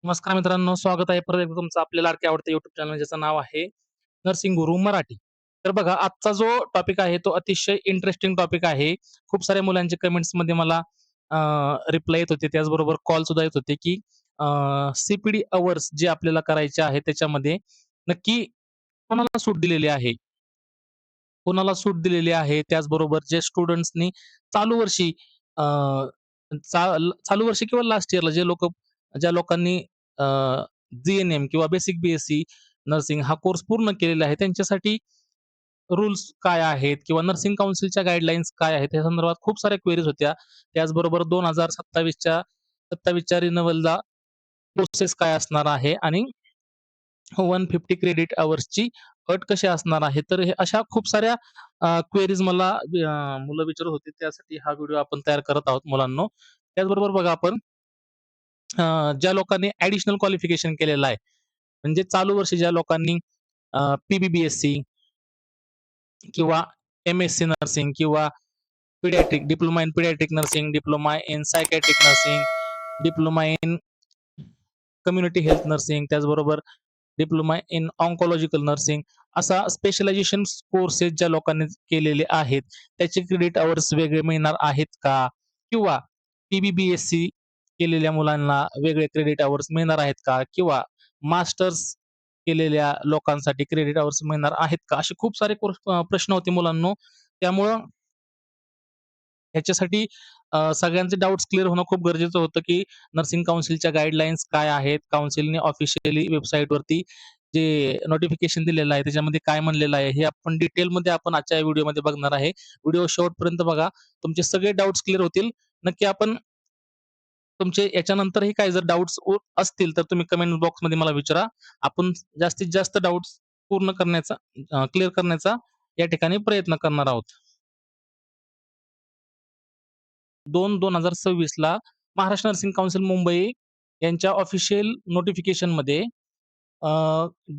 नमस्कार मित्रांनो, स्वागत आहे परत एकदा तुमचं आपल्या लाडक्या आवडत्या YouTube चॅनल ज्याचं नाव आहे नर्सिंग गुरु मराठी. तर बघा आजचा जो टॉपिक आहे तो अतिशय इंटरेस्टिंग टॉपिक आहे. खूप साऱ्या मुलांचे कमेंट्समध्ये मला रिप्लाय येत होते. त्याचबरोबर कॉल सुद्धा येत होते, की सी-पी-डी अवर्स जे आपल्याला करायचे आहे त्याच्यामध्ये नक्की कोणाला सूट दिलेली आहे? कोणाला सूट दिलेली आहे? त्याचबरोबर जे स्टुडंट्सनी चालू वर्षी अ, चालू वर्षी किंवा लास्ट इयरला ज्या लोकांनी जी-एन-एम किंवा बेसिक बी-एस-सी नर्सिंग हा कोर्स पूर्ण केलेला आहे, त्यांच्यासाठी रूल्स काय आहेत किंवा नर्सिंग काउन्सिलच्या गाईडलाईन्स काय आहेत, या संदर्भात खूप साऱ्या क्वेरीज होत्या. त्याचबरोबर 2027च्या रिन्यूअलला प्रोसेस काय असणार आहे आणि 150 क्रेडिट अवर्सची अट कशी असणार आहे. तर हे अशा खूप साऱ्या क्वेरीज मला मुलं विचारत होती. त्यासाठी हा व्हिडिओ आपण तयार करत आहोत मुलांनो. त्याचबरोबर बघा आपण ज्या लोकांनी ॲडिशनल क्वालिफिकेशन केलेलं आहे, म्हणजे चालू वर्षी ज्या लोकांनी पी-बी-बी-एस-सी किंवा एम-एस-सी नर्सिंग किंवा diploma in paediatric nursing, diploma in psychiatric nursing, diploma in community health nursing, त्याचबरोबर डिप्लोमा इन ऑन्कोलॉजिकल नर्सिंग असा स्पेशलायझेशन कोर्सेस ज्या लोकांनी केलेले आहेत, त्याचे क्रेडिट अवर्स वेगळे मिळणार आहेत का? किंवा पी-बी-बी-एस-सी केलेल्या मुलांना वेगळे क्रेडिट अवर्स मिळणार आहेत का? किंवा मास्टर्स केलेल्या लोकांसाठी क्रेडिट अवर्स मिळणार आहेत का? असे खूप सारे प्रश्न होते मुलांनो. त्यामुळं ह्याच्यासाठी सगळ्यांचे डाउट्स क्लिअर होणं खूप गरजेचं होतं, की नर्सिंग काउन्सिलच्या गाईडलाईन्स काय आहेत? काउन्सिलने ऑफिशियली वेबसाईटवरती जे नोटिफिकेशन दिलेलं आहे, त्याच्यामध्ये काय म्हणलेलं आहे, हे आपण डिटेलमध्ये आपण आजच्या व्हिडिओमध्ये बघणार आहे. व्हिडिओ शेवटपर्यंत बघा. तुमचे सगळे डाउट्स क्लिअर होतील. नक्की आपण तुमचे याच्यानंतरही काही जर डाउट्स असतील, तर तुम्ही कमेंट बॉक्समध्ये मला विचारा. आपण जास्तीत जास्त डाउट्स पूर्ण करण्याचा क्लिअर करण्याचा या ठिकाणी प्रयत्न करणार आहोत. 2/2026 ला महाराष्ट्र नर्सिंग काउन्सिल मुंबई यांच्या ऑफिशियल नोटिफिकेशनमध्ये अ,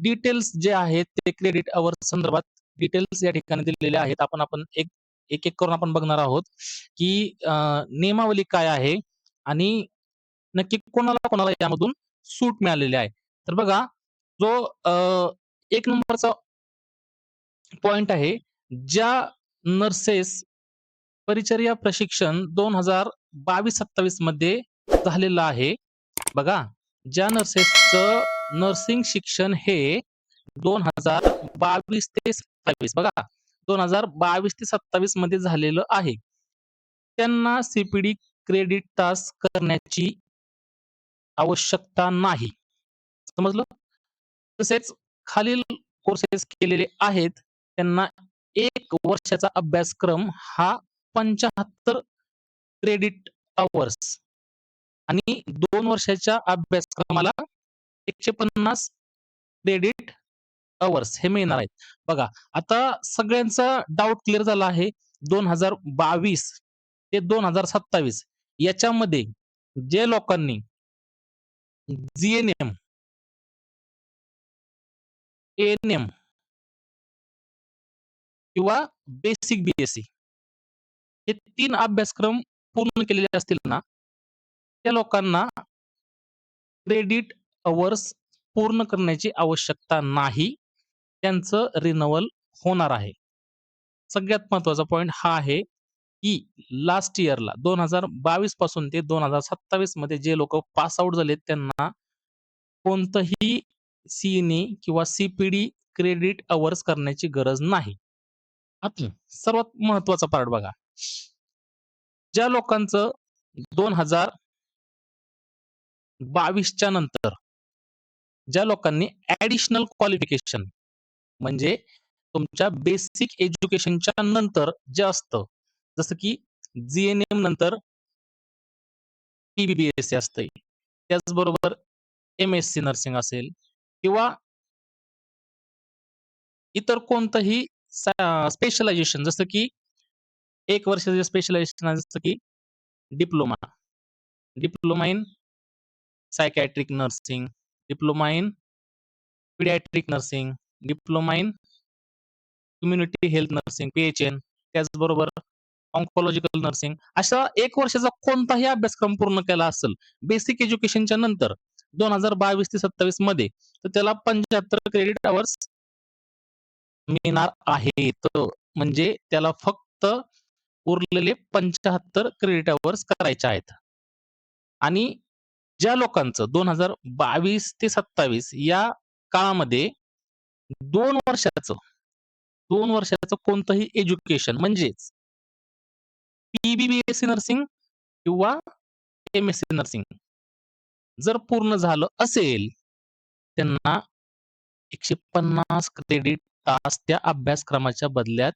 डिटेल्स जे आहेत ते क्रेडिट अवर्स संदर्भात डिटेल्स या ठिकाणी दिलेले आहेत. आपण एक करून आपण बघणार आहोत, की नियमावली काय आहे आणि नक्की कोणाला यामधून सूट मिळालेली आहे. तर बघा जो 1 नंबरचा पॉइंट आहे, ज्या नर्सेस परिचर्या प्रशिक्षण 2022-27 मध्ये झालेलं आहे. बघा, ज्या नर्सेसचं नर्सिंग शिक्षण हे 2022 ते 27 बघा, 2022 ते 27 मध्ये झालेलं आहे. त्यांना सी क्रेडिट तास करण्याची आवश्यकता नाही. समजलं? तसेच खालील कोर्सेस केलेले आहेत. त्यांना 1 वर्षाचा अभ्यासक्रम हा 75 क्रेडिट अवर्स आणि 2 वर्षाच्या अभ्यासक्रमाला 150 क्रेडिट अवर्स हे मिळणार आहेत. बघा, आता सगळ्यांचा डाउट क्लिअर झाला आहे. 2022 ते 2027 याच्यामध्ये जे लोकांनी जी-एन-एम, ए-एन-एम किंवा बेसिक बी-एस-सी हे 3 अभ्यासक्रम पूर्ण केलेले असतील ना, त्या लोकांना क्रेडिट अवर्स पूर्ण करण्याची आवश्यकता नाही. त्यांचं रिन्यूअल होणार आहे. सगळ्यात महत्त्वाचा पॉइंट हा आहे, की लास्ट इयरला 2022 पासून ते 2027 मध्ये जे लोकं पास आउट झालेत त्यांना कोणतंही किंवा सी क्रेडिट अवर्स करण्याची गरज नाही. आता सर्वात महत्त्वाचा पार्ट बघा. ज्या लोकांचं 2022 च्या नंतर ज्या लोकांनी ॲडिशनल क्वालिफिकेशन म्हणजे तुमच्या बेसिक एज्युकेशनच्या नंतर जे असतं, जसं की जी-एन-एम नंतर पी-बी-बी-एस-सी असतंय. त्याचबरोबर एम-एस-सी नर्सिंग असेल किंवा इतर कोणतंही स्पेशलायझेशन जसं की 1 वर्षाचं स्पेशलायझेशन आहे जसं की diploma, diploma in psychiatric nursing, diploma in paediatric nursing, diploma in community health nursing, P-H-N, त्याचबरोबर ऑन्कोलॉजिकल नर्सिंग अशा 1 वर्षाचा कोणताही अभ्यासक्रम पूर्ण केला असेल, बेसिक एज्युकेशनच्या नंतर 2022 ते 27 मध्ये तर त्याला 75 क्रेडिट अवर्स मिळणार आहेत. म्हणजे त्याला फक्त उरलेले 75 क्रेडिट अवर्स करायचे आहेत. आणि ज्या लोकांचं 2022 ते 27 या काळामध्ये 2 वर्षाचं 2 वर्षाचं कोणतंही एज्युकेशन म्हणजेच पी-बी-बी-एस-सी नर्सिंग किंवा एम-एस-सी नर्सिंग जर पूर्ण झालं असेल, त्यांना 150 क्रेडिट तास त्या अभ्यासक्रमाच्या बदल्यात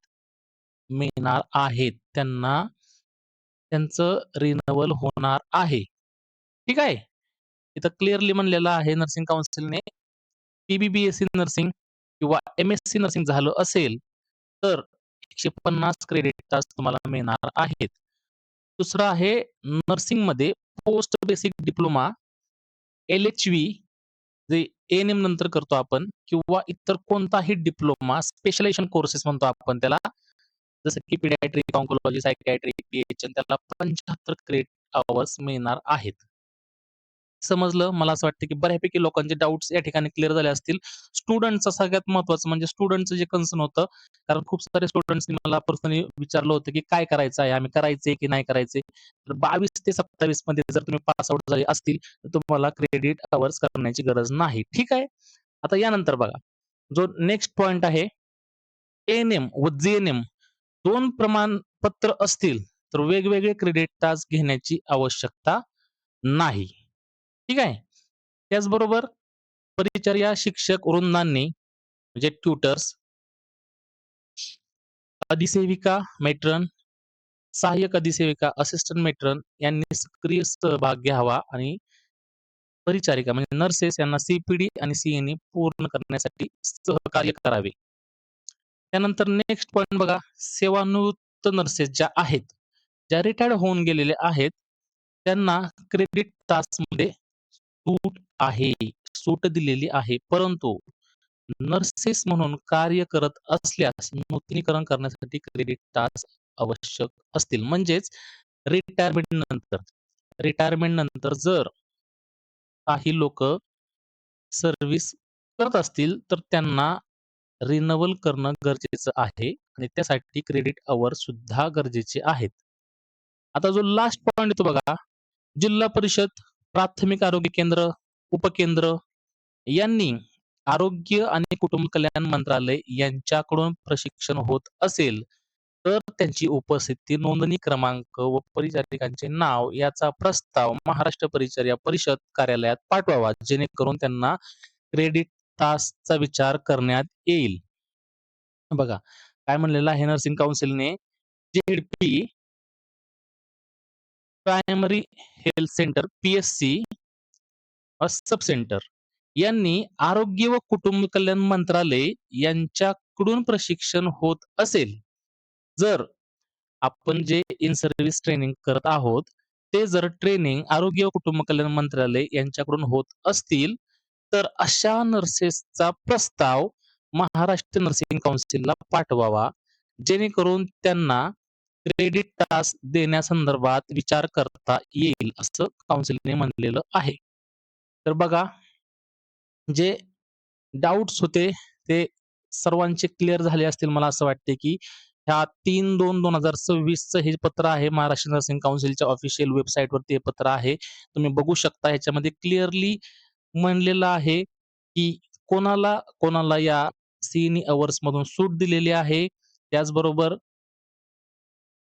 मिळणार आहेत. त्यांना त्यांचं रिन्यूअल होणार आहे. ठीक आहे. इथं क्लिअरली म्हणलेलं आहे नर्सिंग काउन्सिलने, पी-बी-बी-एस-सी नर्सिंग किंवा एम-एस-सी नर्सिंग झालं असेल, तर 150 क्रेडिट तास तुम्हाला मिळणार आहेत. दुसरं आहे नर्सिंगमध्ये पोस्ट बेसिक डिप्लोमा, एल-एच-व्ही जे ए-एन-एम नंतर करतो आपण किंवा इतर कोणताही डिप्लोमा, स्पेशलायझेशन कोर्सेस म्हणतो आपण त्याला. जसं की पिडियाट्रिक, ऑन्कोलॉजी, सायकियाट्रिक, पी-एच-एन त्याला 75 क्रेडिट अवर्स मिळणार आहेत. समजलं. मला असं वाटतं, की बऱ्यापैकी लोकांचे डाउट्स या ठिकाणी क्लिअर झाले असतील. स्टुडंटचं सगळ्यात महत्त्वाचं म्हणजे स्टुडंटचं जे कन्सर्न होतं, कारण खूप सारे स्टुडंट्सनी मला पर्सनली विचारलं होतं, की काय करायचं आहे? आम्ही करायचंय की नाही करायचंय? तर 22 ते 27 मध्ये जर तुम्ही पास आउट झाले असतील, तर तुम्हाला क्रेडिट अवर्स करण्याची गरज नाही. ठीक आहे. आता यानंतर बघा, जो नेक्स्ट पॉइंट आहे, ए-एन-एम व जे-एन-एम 2 प्रमाणपत्र असतील, तर वेगवेगळे क्रेडिट तास घेण्याची आवश्यकता नाही. ठीक आहे. त्याचबरोबर परिचर्या शिक्षक वृंदांनी म्हणजे ट्युटर्स, अधिसेविका, मेट्रन, सहाय्यक अधिसेविका, असिस्टंट मेट्रन यांनी सक्रिय सहभाग घ्यावा आणि परिचारिका म्हणजे नर्सेस यांना सी आणि सी पूर्ण करण्यासाठी सहकार्य करावे. त्यानंतर नेक्स्ट पॉइंट बघा, सेवानिवृत्त नर्सेस ज्या आहेत, ज्या रिटायर्ड होऊन गेलेल्या आहेत, त्यांना क्रेडिट तासमध्ये सूट आहे, सूट दिलेली आहे. परंतु नर्सेस म्हणून कार्य करत असल्यास नूतनीकरण करण्यासाठी क्रेडिट तास आवश्यक असतील. म्हणजेच रिटायरमेंट नंतर रिटायरमेंट नंतर जर काही लोकं सर्व्हिस करत असतील, तर त्यांना रिन्यूअल करणं गरजेचं आहे आणि त्यासाठी क्रेडिट अवर सुद्धा गरजेचे आहेत. आता जो लास्ट पॉइंट येतो बघा, जिल्हा परिषद, प्राथमिक आरोग्य केंद्र, उपकेंद्र यांनी आरोग्य आणि कुटुंब कल्याण मंत्रालय यांच्याकडून प्रशिक्षण होत असेल, तर त्यांची उपस्थिती, नोंदणी क्रमांक व परिचारिकांचे नाव याचा प्रस्ताव महाराष्ट्र परिचर्या परिषद कार्यालयात पाठवावा, जेणेकरून त्यांना क्रेडिट तासचा विचार करण्यात येईल. बघा, काय म्हणलेलं आहे नर्सिंग काउन्सिलने, ZP primary health centre, PSC sub centre यांनी आरोग्य व कुटुंब कल्याण मंत्रालय यांच्याकडून प्रशिक्षण होत असेल, जर आपण जे इन सर्व्हिस ट्रेनिंग करत आहोत, ते जर ट्रेनिंग आरोग्य व कुटुंब कल्याण मंत्रालय यांच्याकडून होत असतील, तर अशा नर्सेसचा प्रस्ताव महाराष्ट्र नर्सिंग काउन्सिलला पाठवावा, जेणेकरून त्यांना क्रेडिट तास देण्यासंदर्भात विचार करता येईल, असं काउन्सिलने म्हणलेलं आहे. तर बघा, जे डाउट्स होते ते सर्वांचे क्लिअर झाले असतील. मला असं वाटते, की ह्या 3/2/2026 चं हे पत्र आहे. महाराष्ट्र नर्सिंग काउन्सिलच्या ऑफिशियल वेबसाईटवरती हे पत्र आहे. तुम्ही बघू शकता ह्याच्यामध्ये क्लिअरली म्हणलेलं आहे, की कोणाला, कोणाला या सी अवर्समधून सूट दिलेली आहे. त्याचबरोबर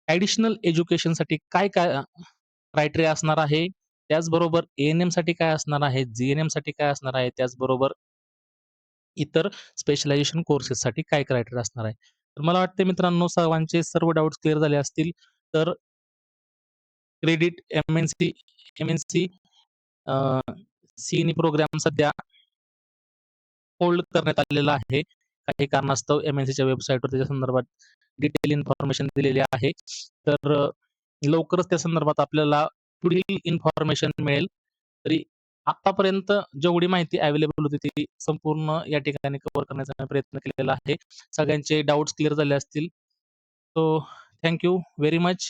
ॲडिशनल एज्युकेशनसाठी काय-काय क्रायटेरिया असणार आहे. त्याचबरोबर ए-एन-एमसाठी काय असणार आहे, जी-एन-एमसाठी काय असणार आहे, त्याचबरोबर इतर स्पेशलायझेशन कोर्सेससाठी काय क्रायटेरिया असणार आहे. तर मला वाटतं मित्रांनो, सर्वांचे सर्व डाउट्स क्लिअर झाले असतील. तर क्रेडिट एम-एन-सी एम-एन-सी अ, सी प्रोग्राम सध्या होल्ड करण्यात आलेला आहे. काही कारणास्तव एम-एन-सीच्या वेबसाईटवर त्याच्या संदर्भात डिटेल इन्फॉर्मेशन दिलेली आहे. तर लवकरच त्या संदर्भात आपल्याला पुढील इन्फॉर्मेशन मिळेल. तरी आतापर्यंत जेवढी माहिती अवेलेबल होती ती संपूर्ण या ठिकाणी कव्हर करण्याचा मी प्रयत्न केलेला आहे. सगळ्यांचे डाउट्स क्लिअर झाले असतील. So thank you very much.